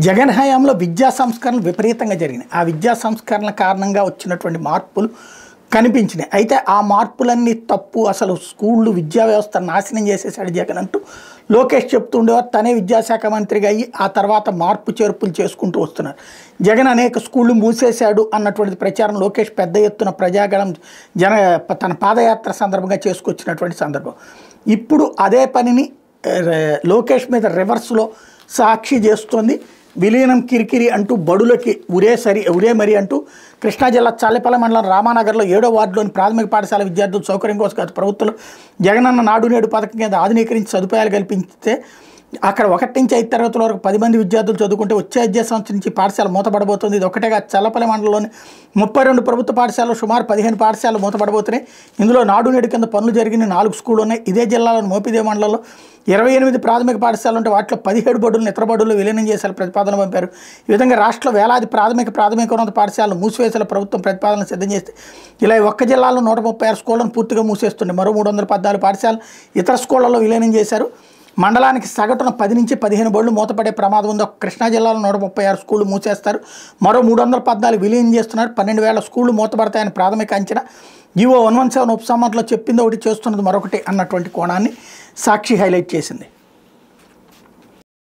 జగన్ హయాంలో విద్యా సంస్కరణలు విపరీతంగా జరిగినాయి. ఆ విద్యా సంస్కరణల కారణంగా వచ్చినటువంటి మార్పులు కనిపించినాయి. అయితే ఆ మార్పులన్నీ తప్పు, అసలు స్కూళ్ళు విద్యా వ్యవస్థ నాశనం చేసేసాడు జగన్ అంటూ లోకేష్ చెప్తుండేవారు. తనే విద్యాశాఖ మంత్రిగా అయ్యి ఆ తర్వాత మార్పు చేర్పులు చేసుకుంటూ వస్తున్నారు. జగన్ అనేక స్కూళ్ళు మూసేశాడు అన్నటువంటి ప్రచారం లోకేష్ పెద్ద ఎత్తున ప్రజాగణం తన పాదయాత్ర సందర్భంగా చేసుకొచ్చినటువంటి సందర్భం. ఇప్పుడు అదే పనిని లోకేష్ మీద రివర్స్లో సాక్షి చేస్తోంది. విలీనం కిరికిరి అంటూ బడులకి ఉరే మరి అంటూ కృష్ణా జిల్లా చల్లపల్లి మండలం రామానగర్లో 7వ వార్డులోని ప్రాథమిక పాఠశాల విద్యార్థుల సౌకర్యం కోసం గత ప్రభుత్వం జగనన్న నాడు నేడు పథకం కింద ఆధునీకరించి సదుపాయాలు కల్పిస్తే అక్కడ 1 నుంచి 5 తరగతుల వరకు 10 మంది విద్యార్థులు చదువుకుంటే వచ్చే విద్యా సంవత్సరం నుంచి పాఠశాల మూతపడబోతుంది. ఇది ఒకటేగా చల్లపల్లి మండలంలోని 32 ప్రభుత్వ పాఠశాలలు సుమారు 15 పాఠశాలలు మూతపడబోతున్నాయి. ఇందులో నాడు నేడు కింద పనులు జరిగిన 4 స్కూళ్ళు ఉన్నాయి. ఇదే జిల్లాలోని మోపిదేవి మండలంలో 28 ప్రాథమిక పాఠశాలలు ఉంటే వాటిలో 17 బడులను ఇతర బడుల్లో విలీనం చేశారు ప్రతిపాదన పంపారు. ఈ విధంగా రాష్ట్రంలో వేలాది ప్రాథమికోన్నత పాఠశాలలు మూసివేసేలా ప్రభుత్వం ప్రతిపాదన సిద్ధం చేస్తే ఇలా ఒక్క జిల్లాలో 136 స్కూళ్లను పూర్తిగా మూసేస్తుంది. మరో 314 పాఠశాలలు ఇతర స్కూళ్లలో విలీనం చేశారు. మండలానికి సగటున 10 నుంచి 15 బడులు మూతపడే ప్రమాదం ఉంది. కృష్ణా జిల్లాలో 136 స్కూళ్లు మూసేస్తారు. మరో 314 విలీనం చేస్తున్నారు. 12,000 స్కూళ్లు మూతపడతాయని ప్రాథమిక అంచనా. ఈవో 117 ఉపసంహరణలో చెప్పింది ఒకటి, చేస్తున్నది మరొకటి అన్నటువంటి కోణాన్ని సాక్షి హైలైట్ చేసింది.